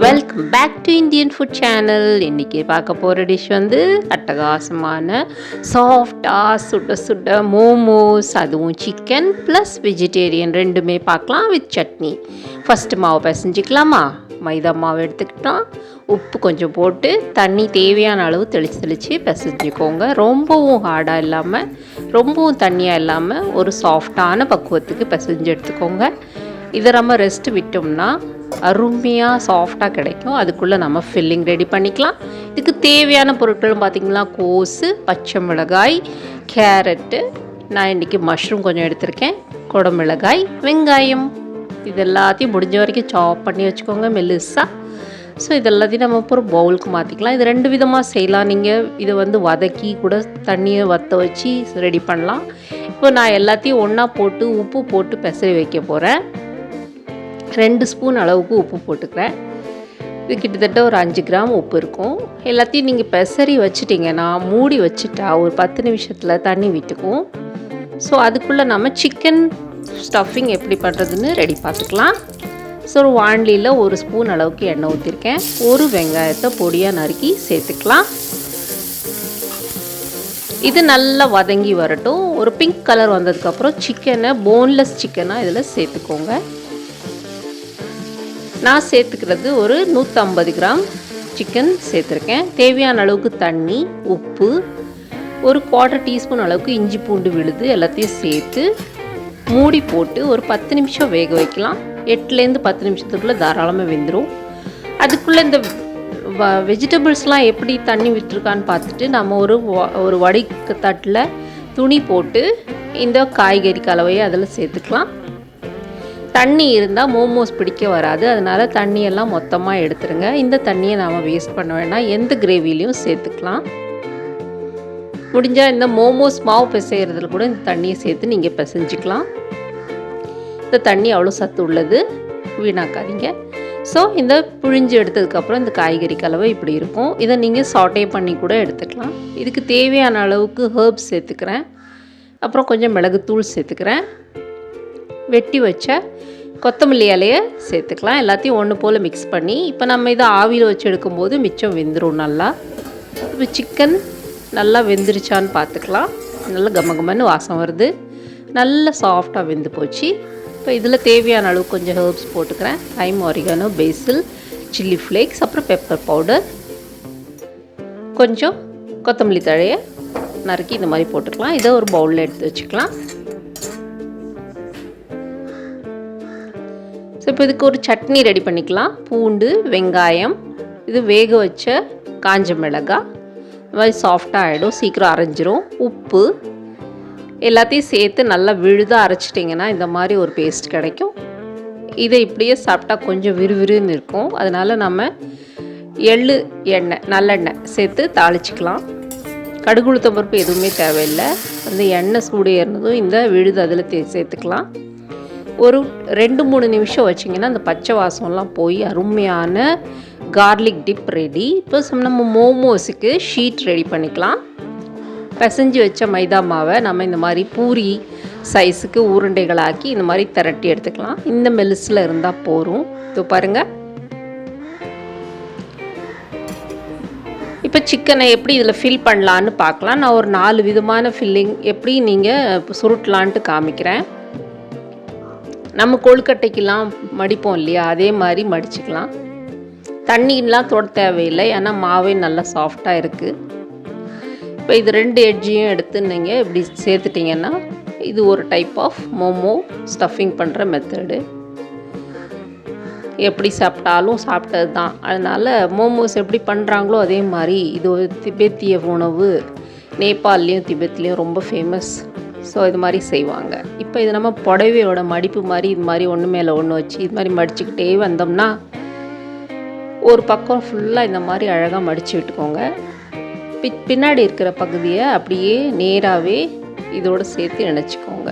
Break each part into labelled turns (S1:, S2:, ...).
S1: Welcome back to Indian food channel. இன்றைக்கி பார்க்க போகிற டிஷ் வந்து அட்டகாசமான சாஃப்டாக சுட சுட மோமோஸ், அதுவும் சிக்கன் ப்ளஸ் வெஜிடேரியன் ரெண்டுமே பார்க்கலாம் வித் சட்னி. ஃபஸ்ட்டு மாவு பிசைஞ்சிக்கலாமா? மைதா மாவு எடுத்துக்கிட்டோம், உப்பு கொஞ்சம் போட்டு தண்ணி தேவையான அளவு தெளித்து பிசைஞ்சிக்கோங்க. ரொம்பவும் ஹார்டாக இல்லாமல் ரொம்பவும் தண்ணியாக இல்லாமல் ஒரு சாஃப்டான பக்குவத்துக்கு பிசைஞ்சு எடுத்துக்கோங்க. இதை நம்ம ரெஸ்ட்டு விட்டோம்னா அருமையாக சாஃப்டாக கிடைக்கும். அதுக்குள்ளே நம்ம ஃபில்லிங் ரெடி பண்ணிக்கலாம். இதுக்கு தேவையான பொருட்கள் பார்த்திங்கன்னா கோஸு, பச்சை மிளகாய், கேரட்டு, நான் இன்றைக்கி மஷ்ரூம் கொஞ்சம் எடுத்திருக்கேன், குடமிளகாய், வெங்காயம். இது எல்லாத்தையும் முடிஞ்ச வரைக்கும் சாப் பண்ணி வச்சுக்கோங்க மெல்லிஸாக. ஸோ இது எல்லாத்தையும் நம்ம இப்போ ஒரு பவுலுக்கு மாற்றிக்கலாம். இது ரெண்டு விதமாக செய்யலாம். நீங்கள் இதை வந்து வதக்கி கூட தண்ணியை வற்ற வச்சு ரெடி பண்ணலாம். இப்போ நான் எல்லாத்தையும் ஒன்றா போட்டு உப்பு போட்டு பெசரி வைக்க போகிறேன். 2 ஸ்பூன் அளவுக்கு உப்பு போட்டுக்கிறேன். இது கிட்டத்தட்ட ஒரு 5 கிராம் உப்பு இருக்கும். எல்லாத்தையும் நீங்கள் பெசரி வச்சுட்டிங்கன்னா மூடி வச்சுட்டா ஒரு 10 நிமிஷத்தில் தண்ணி விட்டுக்கும். ஸோ அதுக்குள்ளே நம்ம சிக்கன் ஸ்டஃபிங் எப்படி பண்ணுறதுன்னு ரெடி பார்த்துக்கலாம். ஸோ ஒரு வாண்டியில் 1 ஸ்பூன் அளவுக்கு எண்ணெய் ஊற்றிருக்கேன். ஒரு வெங்காயத்தை பொடியாக நறுக்கி சேர்த்துக்கலாம். இது நல்லா வதங்கி வரட்டும். ஒரு பிங்க் கலர் வந்ததுக்கப்புறம் சிக்கனை போன்லெஸ் சிக்கனாக இதில் சேர்த்துக்கோங்க. நான் சேர்த்துக்கிறது ஒரு 150 கிராம் சிக்கன் சேர்த்துருக்கேன். தேவையான அளவுக்கு தண்ணி, உப்பு, ஒரு 1/4 டீஸ்பூன் அளவுக்கு இஞ்சி பூண்டு விழுது எல்லாத்தையும் சேர்த்து மூடி போட்டு ஒரு 10 நிமிஷம் வேக வைக்கலாம். 8லேருந்து 10 நிமிஷத்துக்குள்ளே தாராளமாக வெந்துடும். அதுக்குள்ளே இந்த வெஜிடபிள்ஸ்லாம் எப்படி தண்ணி விட்டுருக்கான்னு பார்த்துட்டு நம்ம ஒரு வடிகட்டில் துணி போட்டு இந்த காய்கறி கலவையை அதில் சேர்த்துக்கலாம். தண்ணி இருந்தால் மோமோஸ் பிடிக்க வராது, அதனால் தண்ணியெல்லாம் மொத்தமாக எடுத்துருங்க. இந்த தண்ணியை நாம் வேஸ்ட் பண்ண வேண்டாம், எந்த கிரேவிலையும் சேர்த்துக்கலாம். முடிஞ்சால் இந்த மோமோஸ் மாவு பிசைகிறதுல கூட இந்த தண்ணியை சேர்த்து நீங்கள் பிசைஞ்சிக்கலாம். இந்த தண்ணி அவ்வளோ சத்து உள்ளது, வீணாக்காதீங்க. ஸோ இந்த புழிஞ்சு எடுத்ததுக்கப்புறம் இந்த காய்கறி கலவை இப்படி இருக்கும். இதை நீங்கள் சாட்டே பண்ணி கூட எடுத்துக்கலாம். இதுக்கு தேவையான அளவுக்கு ஹர்ப்ஸ் சேர்த்துக்கிறேன். அப்புறம் கொஞ்சம் மிளகுத்தூள் சேர்த்துக்கிறேன். வெட்டி வச்ச கொத்தமல்லி இலையை சேர்த்துக்கலாம். எல்லாத்தையும் ஒன்று போல் மிக்ஸ் பண்ணி இப்போ நம்ம இதை ஆவியில் வச்சு எடுக்கும்போது மிச்சம் வெந்துடும் நல்லா. இப்போ சிக்கன் நல்லா வெந்துருச்சான்னு பார்த்துக்கலாம். நல்லா கமகமன்னு வாசம் வருது, நல்லா சாஃப்டாக வெந்து போச்சு. இப்போ இதில் தேவையான அளவு கொஞ்சம் ஹர்ப்ஸ் போட்டுக்கிறேன். தைம், ஆரிகானோ, பேசில், சில்லி ஃப்ளேக்ஸ், அப்புறம் பெப்பர் பவுடர், கொஞ்சம் கொத்தமல்லி தழையை நறுக்கி இந்த மாதிரி போட்டுக்கலாம். இதை ஒரு பவுலில் எடுத்து வச்சுக்கலாம். ஸோ இப்போ இதுக்கு ஒரு சட்னி ரெடி பண்ணிக்கலாம். பூண்டு, வெங்காயம், இது வேக வச்ச காஞ்ச மிளகாய், இந்த மாதிரி சாஃப்டாக ஆகிடும், சீக்கிரம் அரைஞ்சிரும். உப்பு எல்லாத்தையும் சேர்த்து நல்லா விழுதாக அரைச்சிட்டிங்கன்னா இந்த மாதிரி ஒரு பேஸ்ட் கிடைக்கும். இதை இப்படியே சாப்பிட்டா கொஞ்சம் விறுவிறுன்னு இருக்கும். அதனால் நம்ம எண்ணெய், நல்லெண்ணெய் சேர்த்து தாளிச்சிக்கலாம். கடுகு உளுத்தம் பருப்பு எதுவுமே தேவையில்லை. அந்த எண்ணெய் சூடு ஏறினதும் இந்த விழுது அதில் சேர்த்துக்கலாம். ஒரு 2-3 நிமிஷம் வச்சிங்கன்னா அந்த பச்சை வாசம்லாம் போய் அருமையான கார்லிக் டிப் ரெடி. இப்போ நம்ம மோமோஸுக்கு ஷீட் ரெடி பண்ணிக்கலாம். பிசைஞ்சு வச்ச மைதா மாவை நம்ம இந்த மாதிரி பூரி சைஸுக்கு உருண்டைகளாக்கி இந்த மாதிரி திரட்டி எடுத்துக்கலாம். இந்த மெலிஸில் இருந்தால் போகும். இது பாருங்கள். இப்போ சிக்கனை எப்படி இதில் ஃபில் பண்ணலான்னு பார்க்கலாம். நான் ஒரு 4 விதமான ஃபில்லிங் எப்படி நீங்கள் சுருட்டலான்ட்டு காமிக்கிறேன். நம்ம கொழுக்கட்டைக்கெல்லாம் மடிப்போம் இல்லையா, அதே மாதிரி மடிச்சுக்கலாம். தண்ணிலாம் தொட தேவையில்லை, ஏன்னா மாவே நல்லா சாஃப்டாக இருக்குது. இப்போ இது 2 எட்ஜையும் எடுத்து நீங்கள் இப்படி சேர்த்துட்டிங்கன்னா இது ஒரு டைப் ஆஃப் மோமோ ஸ்டஃபிங் பண்ணுற மெத்தடு. எப்படி சாப்பிட்டாலும் சாப்பிட்டது தான். அதனால் மோமோஸ் எப்படி பண்ணுறாங்களோ அதே மாதிரி இது ஒரு திபெத்திய உணவு. நேபாள்லேயும் திபெத்லேயும் ரொம்ப ஃபேமஸ். ஸோ இது மாதிரி செய்வாங்க. இப்போ இது நம்ம புடவையோட மடிப்பு மாதிரி இது மாதிரி ஒன்று மேலே ஒன்று வச்சு இது மாதிரி மடிச்சுக்கிட்டே வந்தோம்னா ஒரு பக்கம் ஃபுல்லாக இந்த மாதிரி அழகாக மடித்து விட்டுக்கோங்க. பின்னாடி இருக்கிற பகுதியை அப்படியே நேராகவே இதோடு சேர்த்து இணைச்சிக்கோங்க.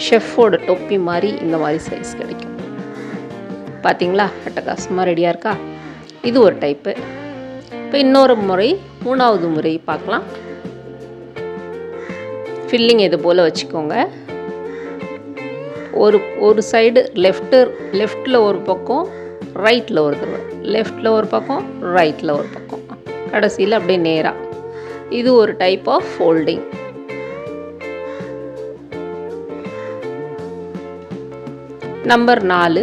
S1: ஷெஃப்போட தொப்பி மாதிரி இந்த மாதிரி சைஸ் கிடைக்கும். பார்த்திங்களா, அட்டகாசமாக ரெடியாக இருக்கா? இது ஒரு டைப்பு. இப்போ இன்னொரு முறை, 3வது முறை பார்க்கலாம். ஃபில்லிங் இது போல் வச்சுக்கோங்க. ஒரு சைடு லெஃப்டில் ஒரு பக்கம் ரைட்டில் ஒரு தடவை, லெஃப்டில் ஒரு பக்கம், ரைட்டில் ஒரு பக்கம், கடைசியில் அப்படியே நேராக. இது ஒரு டைப் ஆஃப் ஃபோல்டிங். நம்பர் 4.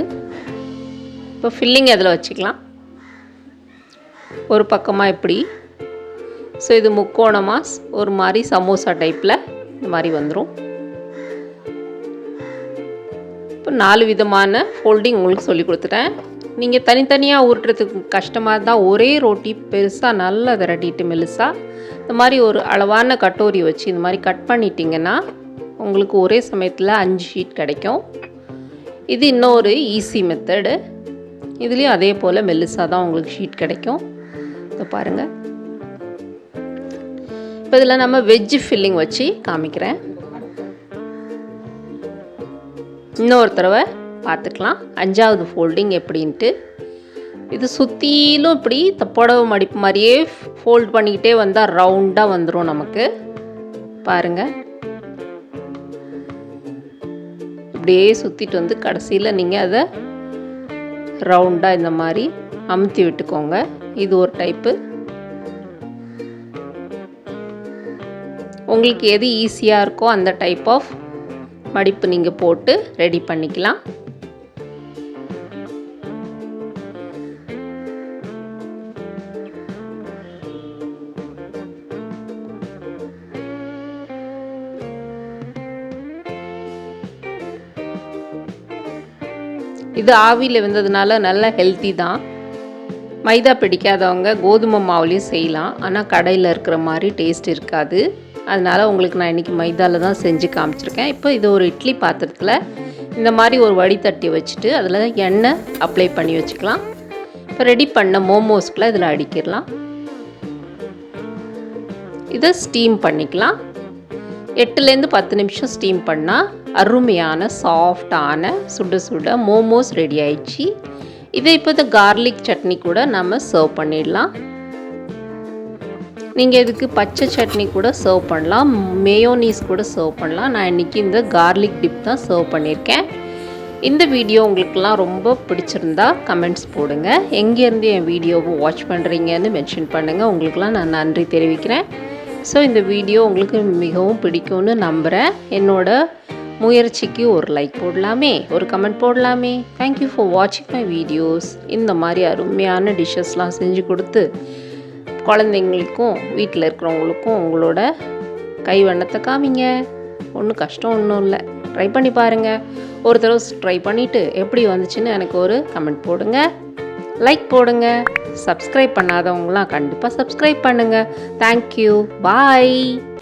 S1: இப்போ ஃபில்லிங் அதில் வச்சுக்கலாம். ஒரு பக்கமாக இப்படி. ஸோ இது முக்கோணமாக ஒரு மாதிரி சமோசா டைப்பில் இந்த மாதிரி வந்துடும். இப்போ 4 விதமான ஃபோல்டிங் உங்களுக்கு சொல்லி கொடுத்துட்டேன். நீங்கள் தனித்தனியாக உருட்டுறதுக்கு கஷ்டமாக இருந்தால் ஒரே ரொட்டி பெருசாக நல்லா திரட்டிட்டு மெலுசாக இந்த மாதிரி ஒரு அளவான கட்டோரி வச்சு இந்த மாதிரி கட் பண்ணிட்டீங்கன்னா உங்களுக்கு ஒரே சமயத்தில் 5 ஷீட் கிடைக்கும். இது இன்னொரு ஈஸி மெத்தடு. இதுலேயும் அதே போல் மெல்லுசாக தான் உங்களுக்கு ஷீட் கிடைக்கும். இதை பாருங்கள். இப்போ இதில் நம்ம வெஜ்ஜு ஃபில்லிங் வச்சு காமிக்கிறேன். இன்னொரு தடவை பார்த்துக்கலாம் 5வது ஃபோல்டிங் எப்படின்ட்டு. இது சுற்றிலும் இப்படி புடவை மடிப்பு மாதிரியே ஃபோல்ட் பண்ணிக்கிட்டே வந்தால் ரவுண்டாக வந்துடும் நமக்கு. பாருங்கள், இப்படியே சுற்றிட்டு வந்து கடைசியில் நீங்கள் அதை ரவுண்டாக இந்த மாதிரி அமுத்தி விட்டுக்கோங்க. இது ஒரு டைப்பு. உங்களுக்கு எது ஈஸியாக இருக்கோ அந்த டைப் ஆஃப் மடிப்பு நீங்கள் போட்டு ரெடி பண்ணிக்கலாம். இது ஆவியில் வெந்ததுனால நல்ல ஹெல்த்தி தான். மைதா பிடிக்காதவங்க கோதுமை மாவுலேயும் செய்யலாம். ஆனால் கடையில் இருக்கிற மாதிரி டேஸ்ட் இருக்காது. அதனால் உங்களுக்கு நான் இன்றைக்கி மைதாவில் தான் செஞ்சு காமிச்சிருக்கேன். இப்போ இது ஒரு இட்லி பாத்திரத்தில் இந்த மாதிரி ஒரு வடித்தட்டி வச்சுட்டு அதில் எண்ணெய் அப்ளை பண்ணி வச்சுக்கலாம். இப்போ ரெடி பண்ண மோமோஸ்க்குள்ள இதில் அடிக்கிடலாம். இதை ஸ்டீம் பண்ணிக்கலாம். 8லேருந்து 10 நிமிஷம் ஸ்டீம் பண்ணால் அருமையான சாஃப்டான சுட சுட மோமோஸ் ரெடி ஆயிடுச்சு. இதை இப்போ இந்த கார்லிக் சட்னி கூட நம்ம சர்வ் பண்ணிடலாம். நீங்கள் இதுக்கு பச்சை சட்னி கூட சர்வ் பண்ணலாம், மேயோனீஸ் கூட சர்வ் பண்ணலாம். நான் இன்றைக்கி இந்த கார்லிக் டிப் தான் சர்வ் பண்ணியிருக்கேன். இந்த வீடியோ உங்களுக்கெல்லாம் ரொம்ப பிடிச்சிருந்தா கமெண்ட்ஸ் போடுங்க. எங்கேருந்து என் வீடியோவை வாட்ச் பண்ணுறீங்கன்னு மென்ஷன் பண்ணுங்கள். உங்களுக்கெல்லாம் நான் நன்றி தெரிவிக்கிறேன். ஸோ இந்த வீடியோ உங்களுக்கு மிகவும் பிடிக்கும்னு நம்புகிறேன். என்னோட முயற்சிக்கு ஒரு லைக் போடலாமே, ஒரு கமெண்ட் போடலாமே. தேங்க்யூ ஃபார் வாட்சிங் மை வீடியோஸ். இந்த மாதிரி அருமையான டிஷ்ஷஸ்லாம் செஞ்சு கொடுத்து குழந்தைங்களுக்கும் வீட்டில் இருக்கிறவங்களுக்கும் உங்களோட கைவண்ணத்தை காமிங்க. ஒன்றும் கஷ்டம் ஒன்றும் இல்லை. ட்ரை பண்ணி பாருங்கள். ஒரு தடவை ட்ரை பண்ணிவிட்டு எப்படி வந்துச்சுன்னு எனக்கு ஒரு கமெண்ட் போடுங்க, லைக் போடுங்க. சப்ஸ்கிரைப் பண்ணாதவங்களாம் கண்டிப்பாக சப்ஸ்கிரைப் பண்ணுங்கள். தேங்க்யூ, பாய்.